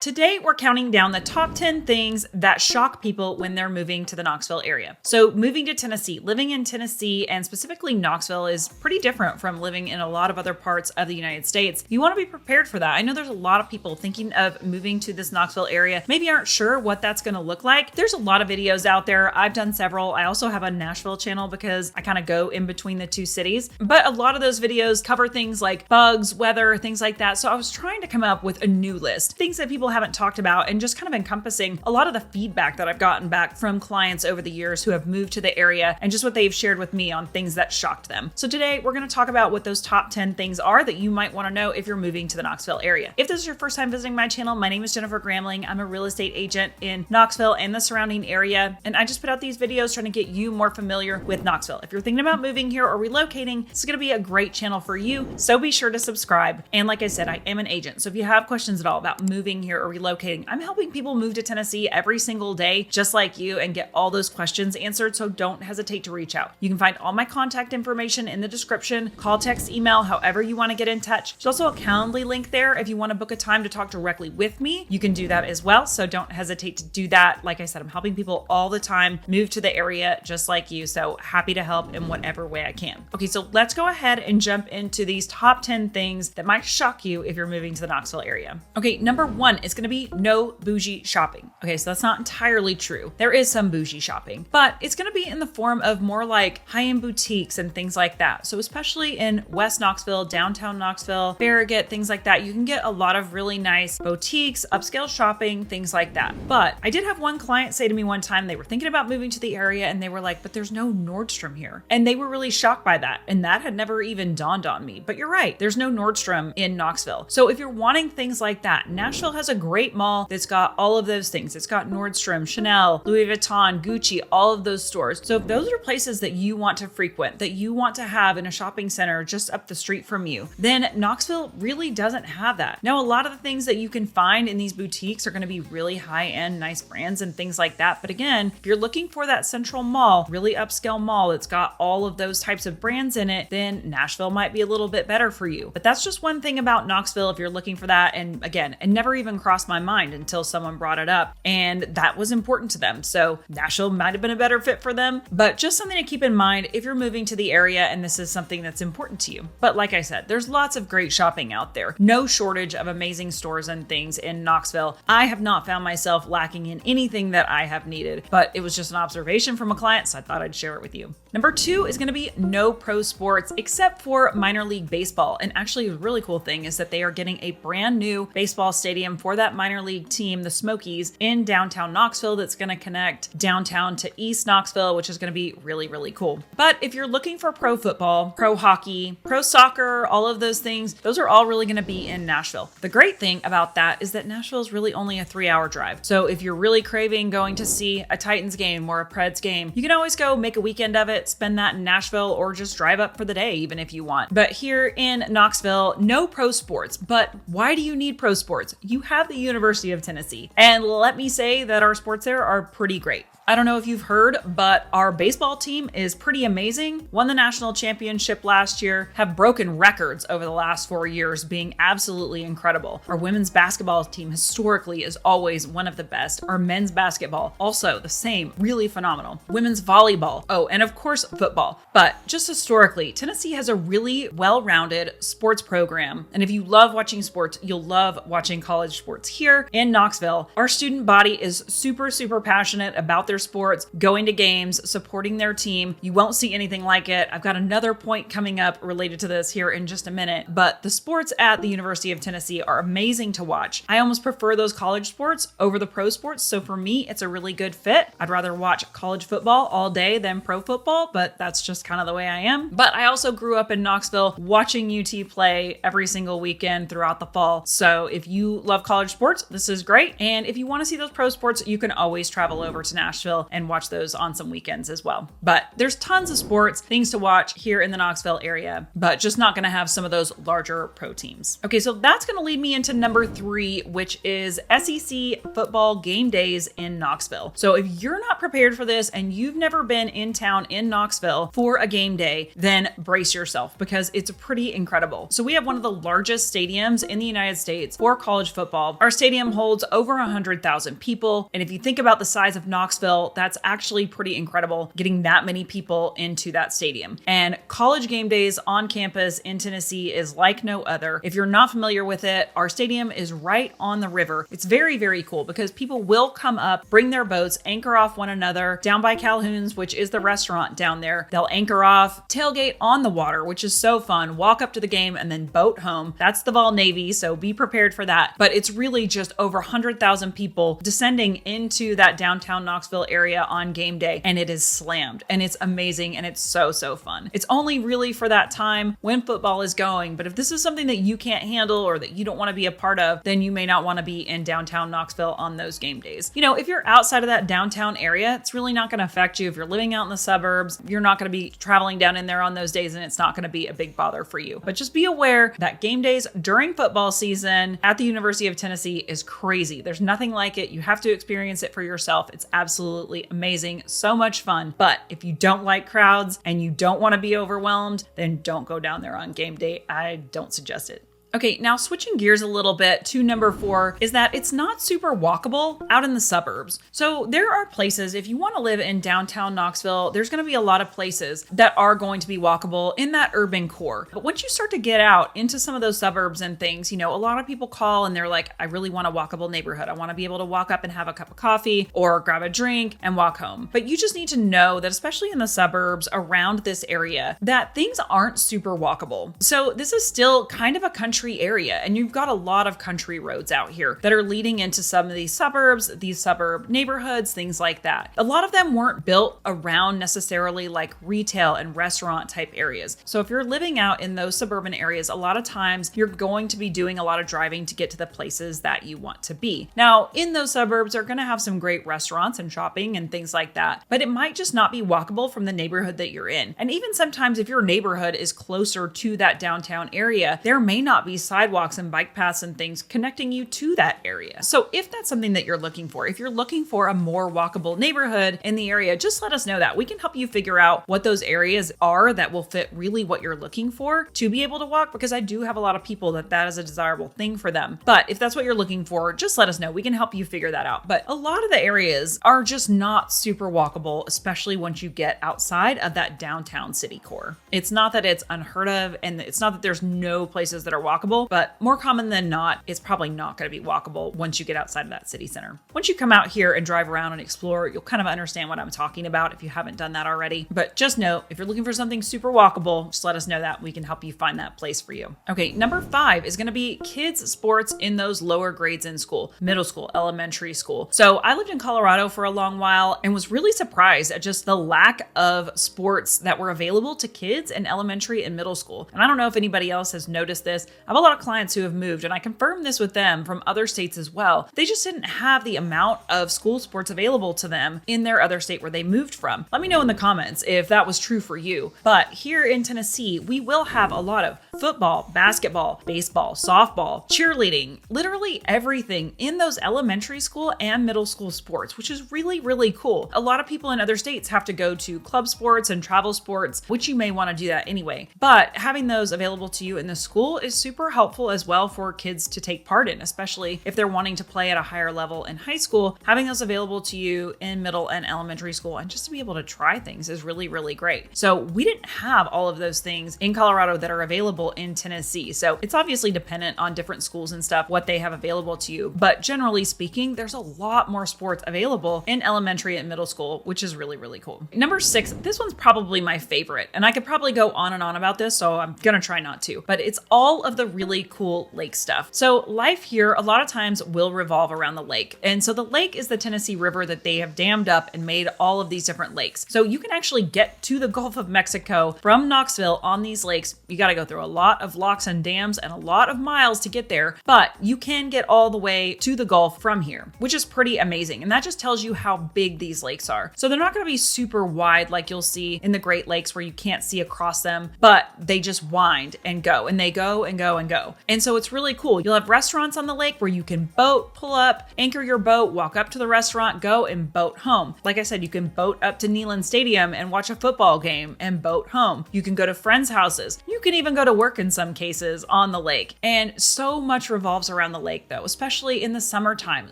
Today, we're counting down the top 10 things that shock people when they're moving to the Knoxville area. So moving to Tennessee, living in Tennessee and specifically Knoxville is pretty different from living in a lot of other parts of the United States. You want to be prepared for that. I know there's a lot of people thinking of moving to this Knoxville area, maybe aren't sure what that's going to look like. There's a lot of videos out there. I've done several. I also have a Nashville channel because I kind of go in between the two cities, but a lot of those videos cover things like bugs, weather, things like that. So I was trying to come up with a new list, things that people haven't talked about and just kind of encompassing a lot of the feedback that I've gotten back from clients over the years who have moved to the area and just what they've shared with me on things that shocked them. So today we're going to talk about what those top 10 things are that you might want to know if you're moving to the Knoxville area. If this is your first time visiting my channel, my name is Jennifer Gramling. I'm a real estate agent in Knoxville and the surrounding area, and I just put out these videos trying to get you more familiar with Knoxville. If you're thinking about moving here or relocating, this is going to be a great channel for you, so be sure to subscribe. And like I said, I am an agent, so if you have questions at all about moving here or relocating, I'm helping people move to Tennessee every single day, just like you, and get all those questions answered, so don't hesitate to reach out. You can find all my contact information in the description, call, text, email, however you want to get in touch. There's also a Calendly link there. If you want to book a time to talk directly with me, you can do that as well, so don't hesitate to do that. Like I said, I'm helping people all the time move to the area just like you, so happy to help in whatever way I can. Okay, so let's go ahead and jump into these top 10 things that might shock you if you're moving to the Knoxville area. Okay, number one is going to be no bougie shopping. Okay, so that's not entirely true. There is some bougie shopping, but it's going to be in the form of more like high-end boutiques and things like that. So especially in West Knoxville, downtown Knoxville, Farragut, things like that, you can get a lot of really nice boutiques, upscale shopping, things like that. But I did have one client say to me one time, they were thinking about moving to the area and they were like, but there's no Nordstrom here. And they were really shocked by that. And that had never even dawned on me. But you're right, there's no Nordstrom in Knoxville. So if you're wanting things like that, Nashville has a great mall that's got all of those things. It's got Nordstrom, Chanel, Louis Vuitton, Gucci, all of those stores. So if those are places that you want to frequent, that you want to have in a shopping center just up the street from you, then Knoxville really doesn't have that. Now, a lot of the things that you can find in these boutiques are going to be really high-end, nice brands and things like that. But again, if you're looking for that central mall, really upscale mall that's got all of those types of brands in it, then Nashville might be a little bit better for you. But that's just one thing about Knoxville if you're looking for that. And again, it never even crossed my mind until someone brought it up, and that was important to them. So Nashville might have been a better fit for them, but just something to keep in mind if you're moving to the area and this is something that's important to you. But like I said, there's lots of great shopping out there. No shortage of amazing stores and things in Knoxville. I have not found myself lacking in anything that I have needed, but it was just an observation from a client, so I thought I'd share it with you. Number two is going to be no pro sports except for minor league baseball. And actually a really cool thing is that they are getting a brand new baseball stadium for that minor league team, the Smokies, in downtown Knoxville that's going to connect downtown to East Knoxville, which is going to be really, really cool. But if you're looking for pro football, pro hockey, pro soccer, all of those things, those are all really going to be in Nashville. The great thing about that is that Nashville is really only a 3-hour drive. So if you're really craving going to see a Titans game or a Preds game, you can always go make a weekend of it, spend that in Nashville, or just drive up for the day, even if you want. But here in Knoxville, no pro sports. But why do you need pro sports? You have the University of Tennessee. And let me say that our sports there are pretty great. I don't know if you've heard, but our baseball team is pretty amazing. Won the national championship last year, have broken records over the last 4 years, being absolutely incredible. Our women's basketball team historically is always one of the best. Our men's basketball, also the same, really phenomenal. Women's volleyball, oh, and of course football. But just historically, Tennessee has a really well-rounded sports program. And if you love watching sports, you'll love watching college sports. Here in Knoxville, our student body is super, super passionate about their sports, going to games, supporting their team. You won't see anything like it. I've got another point coming up related to this here in just a minute, but the sports at the University of Tennessee are amazing to watch. I almost prefer those college sports over the pro sports, so for me, it's a really good fit. I'd rather watch college football all day than pro football, but that's just kind of the way I am. But I also grew up in Knoxville watching UT play every single weekend throughout the fall. So if you love college sports, this is great. And if you want to see those pro sports, you can always travel over to Nashville and watch those on some weekends as well. But there's tons of sports, things to watch here in the Knoxville area, but just not going to have some of those larger pro teams. Okay, so that's going to lead me into number 3, which is SEC football game days in Knoxville. So if you're not prepared for this and you've never been in town in Knoxville for a game day, then brace yourself because it's pretty incredible. So we have one of the largest stadiums in the United States for college football. football. Our stadium holds over 100,000 people. And if you think about the size of Knoxville, that's actually pretty incredible getting that many people into that stadium. And college game days on campus in Tennessee is like no other. If you're not familiar with it, our stadium is right on the river. It's very, very cool because people will come up, bring their boats, anchor off one another down by Calhoun's, which is the restaurant down there. They'll anchor off, tailgate on the water, which is so fun, walk up to the game and then boat home. That's the Vol Navy, so be prepared for that. But it's really just over 100,000 people descending into that downtown Knoxville area on game day, and it is slammed and it's amazing and it's so, so fun. It's only really for that time when football is going, but if this is something that you can't handle or that you don't want to be a part of, then you may not want to be in downtown Knoxville on those game days. You know, if you're outside of that downtown area, it's really not going to affect you. If you're living out in the suburbs, you're not going to be traveling down in there on those days and it's not going to be a big bother for you. But just be aware that game days during football season at the University of Tennessee is crazy. There's nothing like it. You have to experience it for yourself. It's absolutely amazing. So much fun. But if you don't like crowds and you don't want to be overwhelmed, then don't go down there on game day. I don't suggest it. Okay, now switching gears a little bit to number 4 is that it's not super walkable out in the suburbs. So there are places, if you want to live in downtown Knoxville, there's going to be a lot of places that are going to be walkable in that urban core. But once you start to get out into some of those suburbs and things, you know, a lot of people call and they're like, I really want a walkable neighborhood. I want to be able to walk up and have a cup of coffee or grab a drink and walk home. But you just need to know that especially in the suburbs around this area, that things aren't super walkable. So this is still kind of a country area, and you've got a lot of country roads out here that are leading into some of these suburb neighborhoods, things like that. A lot of them weren't built around necessarily like retail and restaurant type areas. So if you're living out in those suburban areas, a lot of times you're going to be doing a lot of driving to get to the places that you want to be. Now, in those suburbs are going to have some great restaurants and shopping and things like that, but it might just not be walkable from the neighborhood that you're in. And even sometimes if your neighborhood is closer to that downtown area, there may not be sidewalks and bike paths and things connecting you to that area. So if that's something that you're looking for, if you're looking for a more walkable neighborhood in the area, just let us know that. We can help you figure out what those areas are that will fit really what you're looking for to be able to walk, because I do have a lot of people that is a desirable thing for them. But if that's what you're looking for, just let us know. We can help you figure that out. But a lot of the areas are just not super walkable, especially once you get outside of that downtown city core. It's not that it's unheard of, and it's not that there's no places that are walkable, but more common than not, it's probably not going to be walkable once you get outside of that city center. Once you come out here and drive around and explore, you'll kind of understand what I'm talking about if you haven't done that already. But just know, if you're looking for something super walkable, just let us know that. We can help you find that place for you. Okay, number 5 is going to be kids' sports in those lower grades in school, middle school, elementary school. So I lived in Colorado for a long while and was really surprised at just the lack of sports that were available to kids in elementary and middle school. And I don't know if anybody else has noticed this. I have a lot of clients who have moved, and I confirmed this with them from other states as well. They just didn't have the amount of school sports available to them in their other state where they moved from. Let me know in the comments if that was true for you. But here in Tennessee, we will have a lot of football, basketball, baseball, softball, cheerleading, literally everything in those elementary school and middle school sports, which is really, really cool. A lot of people in other states have to go to club sports and travel sports, which you may want to do that anyway. But having those available to you in the school is super helpful as well for kids to take part in, especially if they're wanting to play at a higher level in high school. Having those available to you in middle and elementary school and just to be able to try things is really, really great. So we didn't have all of those things in Colorado that are available in Tennessee. So it's obviously dependent on different schools and stuff, what they have available to you. But generally speaking, there's a lot more sports available in elementary and middle school, which is really, really cool. Number 6, this one's probably my favorite, and I could probably go on and on about this, so I'm gonna try not to, but it's all of the really cool lake stuff. So life here a lot of times will revolve around the lake. And so the lake is the Tennessee River that they have dammed up and made all of these different lakes. So you can actually get to the Gulf of Mexico from Knoxville on these lakes. You got to go through a lot of locks and dams and a lot of miles to get there, but you can get all the way to the Gulf from here, which is pretty amazing. And that just tells you how big these lakes are. So they're not going to be super wide like you'll see in the Great Lakes where you can't see across them, but they just wind and go and they go and go go and go. And so it's really cool. You'll have restaurants on the lake where you can boat, pull up, anchor your boat, walk up to the restaurant, go and boat home. Like I said, you can boat up to Neyland Stadium and watch a football game and boat home. You can go to friends' houses. You can even go to work in some cases on the lake. And so much revolves around the lake though, especially in the summertime.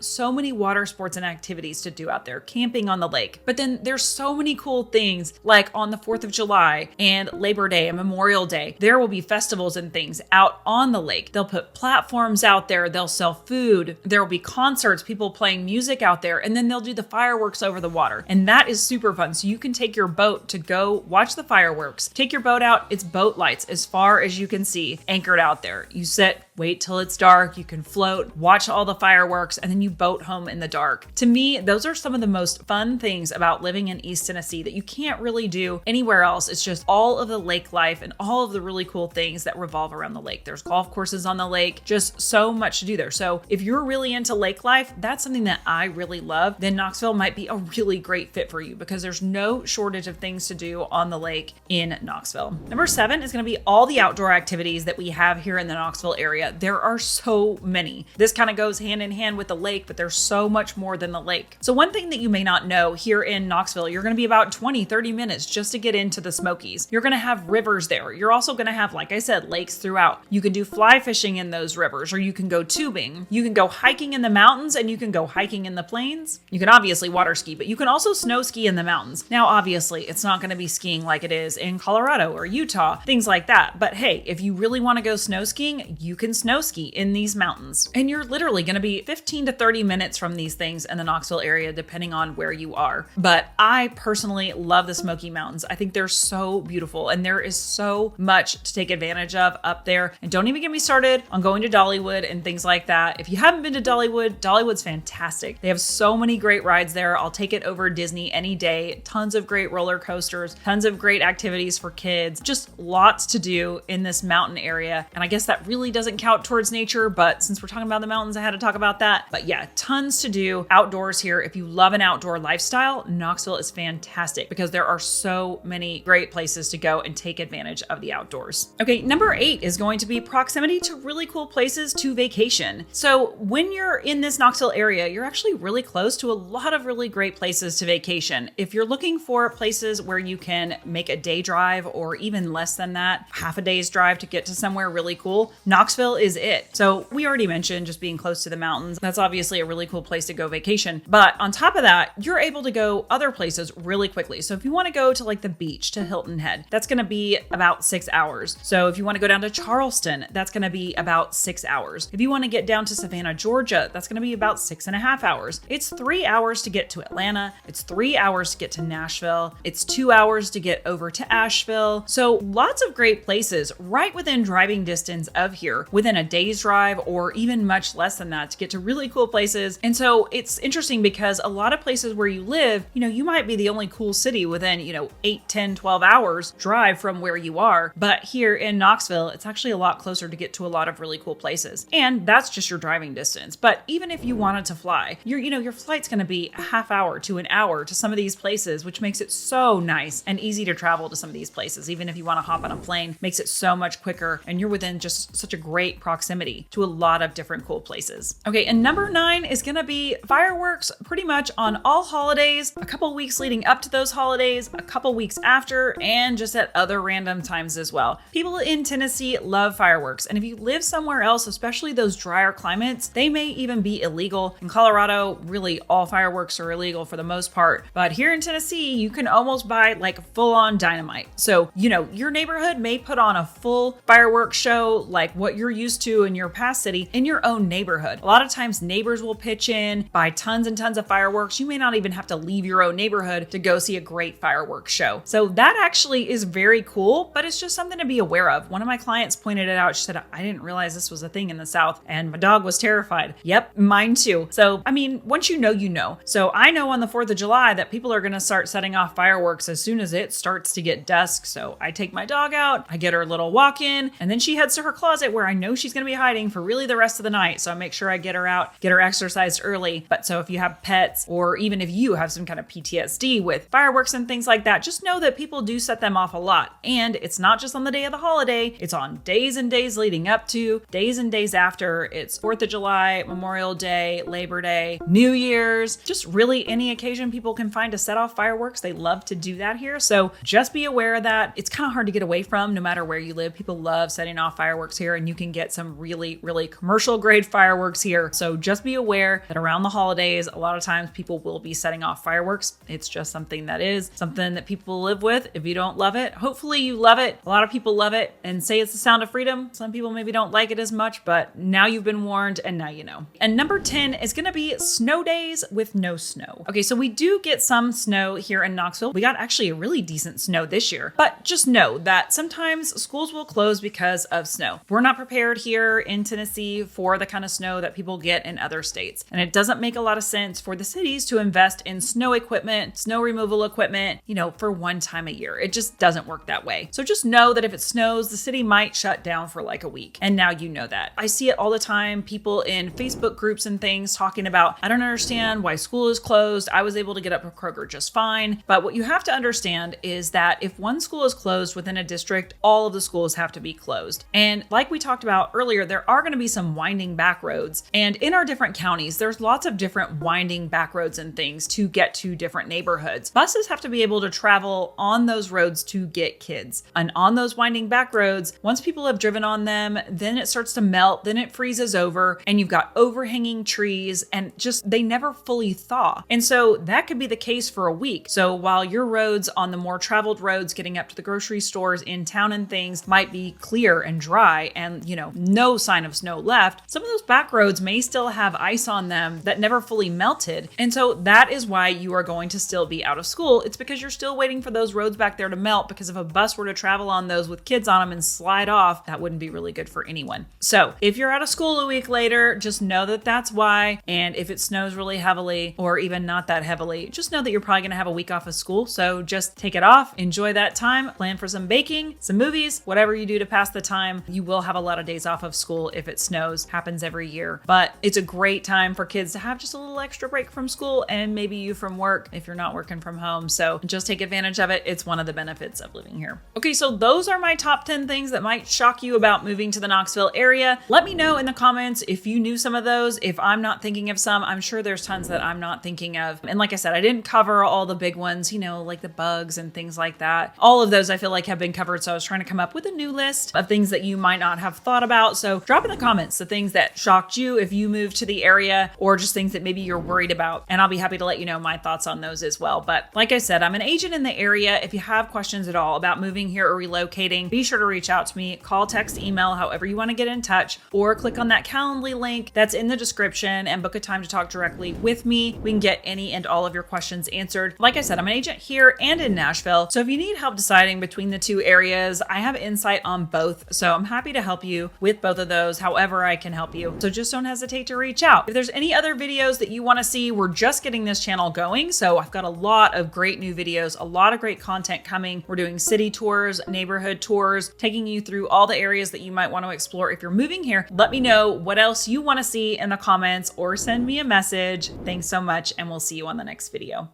So many water sports and activities to do out there, camping on the lake. But then there's so many cool things like on the 4th of July and Labor Day and Memorial Day. There will be festivals and things out on the lake. They'll put platforms out there. They'll sell food. There will be concerts, people playing music out there, and then they'll do the fireworks over the water. And that is super fun. So you can take your boat to go watch the fireworks. Take your boat out. It's boat lights as far as you can see anchored out there. You sit, wait till it's dark. You can float, watch all the fireworks, and then you boat home in the dark. To me, those are some of the most fun things about living in East Tennessee that you can't really do anywhere else. It's just all of the lake life and all of the really cool things that revolve around the lake. There's golf courses on the lake, just so much to do there. So if you're really into lake life, that's something that I really love, then Knoxville might be a really great fit for you because there's no shortage of things to do on the lake in Knoxville. Number 7 is going to be all the outdoor activities that we have here in the Knoxville area. There are so many. This kind of goes hand in hand with the lake, but there's so much more than the lake. So one thing that you may not know, here in Knoxville, you're going to be about 20-30 minutes just to get into the Smokies. You're going to have rivers there. You're also going to have, like I said, lakes throughout. You can do fly fishing in those rivers, or you can go tubing. You can go hiking in the mountains, and you can go hiking in the plains. You can obviously water ski, but you can also snow ski in the mountains. Now, obviously, it's not going to be skiing like it is in Colorado or Utah, things like that. But hey, if you really want to go snow skiing, you can snow ski in these mountains. And you're literally going to be 15 to 30 minutes from these things in the Knoxville area, depending on where you are. But I personally love the Smoky Mountains. I think they're so beautiful, and there is so much to take advantage of up there. And don't even get me started on going to Dollywood and things like that. If you haven't been to Dollywood, Dollywood's fantastic. They have so many great rides there. I'll take it over Disney any day. Tons of great roller coasters, tons of great activities for kids, just lots to do in this mountain area. And I guess that really doesn't count towards nature, but since we're talking about the mountains, I had to talk about that. But yeah, tons to do outdoors here. If you love an outdoor lifestyle, Knoxville is fantastic because there are so many great places to go and take advantage of the outdoors. Okay, number 8 is going to be proximity to really cool places to vacation. So when you're in this Knoxville area, you're actually really close to a lot of really great places to vacation. If you're looking for places where you can make a day drive or even less than that, half a day's drive to get to somewhere really cool, Knoxville is it. So we already mentioned just being close to the mountains. That's obviously a really cool place to go vacation. But on top of that, you're able to go other places really quickly. So if you want to go to like the beach to Hilton Head, that's going to be about 6 hours. So if you want to go down to Charleston, that's going to be about 6 hours. If you want to get down to Savannah, Georgia, that's going to be about 6.5 hours. It's 3 hours to get to Atlanta. It's 3 hours to get to Nashville. It's 2 hours to get over to Asheville. So lots of great places right within driving distance of here, within a day's drive or even much less than that, to get to really cool places. And so it's interesting because a lot of places where you live, you might be the only cool city within, 8, 10, 12 hours drive from where you are. But here in Knoxville, it's actually a lot closer to get to a lot of really cool places. And that's just your driving distance. But even if you wanted to fly, your flight's going to be a half hour to an hour to some of these places, which makes it so nice and easy to travel to some of these places. Even if you want to hop on a plane, makes it so much quicker, and you're within just such a great proximity to a lot of different cool places. Okay, and number 9 is going to be fireworks pretty much on all holidays, a couple weeks leading up to those holidays, a couple weeks after, and just at other random times as well. People in Tennessee love fireworks, and if you live somewhere else, especially those drier climates, they may even be illegal. In Colorado, really all fireworks are illegal for the most part, but here in Tennessee, you can almost buy like full-on dynamite. So, your neighborhood may put on a full fireworks show like what you're used to in your past city in your own neighborhood. A lot of times neighbors will pitch in, buy tons and tons of fireworks. You may not even have to leave your own neighborhood to go see a great fireworks show. So that actually is very cool, but it's just something to be aware of. One of my clients pointed it out. She said, I didn't realize this was a thing in the South, and my dog was terrified. Yep, mine too. So, once you know, you know. So I know on the 4th of July that people are going to start setting off fireworks as soon as it starts to get dusk. So I take my dog out, I get her a little walk in, and then she heads to her closet where I know she's going to be hiding for really the rest of the night. So I make sure I get her out, get her exercised early. But so if you have pets, or even if you have some kind of PTSD with fireworks and things like that, just know that people do set them off a lot. And it's not just on the day of the holiday, it's on days and and days leading up to, days and days after. It's 4th of July, Memorial Day, Labor Day, New Year's, just really any occasion people can find to set off fireworks. They love to do that here. So just be aware of that. It's kind of hard to get away from no matter where you live. People love setting off fireworks here, and you can get some really, really commercial grade fireworks here. So just be aware that around the holidays, a lot of times people will be setting off fireworks. It's just something that people live with. If you don't love it, hopefully you love it. A lot of people love it and say it's the sound of freedom. Some people maybe don't like it as much, but now you've been warned and now you know. And number 10 is going to be snow days with no snow. Okay, so we do get some snow here in Knoxville. We got actually a really decent snow this year, but just know that sometimes schools will close because of snow. We're not prepared here in Tennessee for the kind of snow that people get in other states. And it doesn't make a lot of sense for the cities to invest in snow equipment, snow removal equipment, for one time a year. It just doesn't work that way. So just know that if it snows, the city might shut down for like a week. And now you know that. I see it all the time. People in Facebook groups and things talking about, I don't understand why school is closed. I was able to get up to Kroger just fine. But what you have to understand is that if one school is closed within a district, all of the schools have to be closed. And like we talked about earlier, there are going to be some winding back roads. And in our different counties, there's lots of different winding back roads and things to get to different neighborhoods. Buses have to be able to travel on those roads to get kids. And on those winding back roads, once people have driven on them, then it starts to melt, then it freezes over, and you've got overhanging trees, and just they never fully thaw. And so that could be the case for a week. So while your roads on the more traveled roads getting up to the grocery stores in town and things might be clear and dry and, no sign of snow left, some of those back roads may still have ice on them that never fully melted. And so that is why you are going to still be out of school. It's because you're still waiting for those roads back there to melt, because if a bus were to travel on those with kids on them and slide off, that wouldn't be really good for anyone. So if you're out of school a week later, just know that that's why. And if it snows really heavily or even not that heavily, just know that you're probably going to have a week off of school. So just take it off, enjoy that time, plan for some baking, some movies, whatever you do to pass the time. You will have a lot of days off of school if it snows. Happens every year, but it's a great time for kids to have just a little extra break from school, and maybe you from work if you're not working from home. So just take advantage of it. It's one of the benefits of living here. Okay, so those are my top 10 things that might shock you about moving to the Knoxville area. Let me know in the comments if you knew some of those. If I'm not thinking of some, I'm sure there's tons that I'm not thinking of. And like I said, I didn't cover all the big ones, like the bugs and things like that. All of those I feel like have been covered. So I was trying to come up with a new list of things that you might not have thought about. So drop in the comments the things that shocked you if you moved to the area, or just things that maybe you're worried about. And I'll be happy to let you know my thoughts on those as well. But like I said, I'm an agent in the area. If you have questions at all about moving here or relocating, be sure to reach out to me. Call, text, email, however you want to get in touch, or click on that Calendly link that's in the description and book a time to talk directly with me. We can get any and all of your questions answered. Like I said, I'm an agent here and in Nashville. So if you need help deciding between the two areas, I have insight on both. So I'm happy to help you with both of those, however I can help you. So just don't hesitate to reach out. If there's any other videos that you want to see, we're just getting this channel going. So I've got a lot of great new videos, a lot of great content coming. We're doing city tours, neighborhood tours, taking you through all the areas that you might want to explore if you're moving here. Let me know what else you want to see in the comments, or send me a message. Thanks so much, and we'll see you on the next video.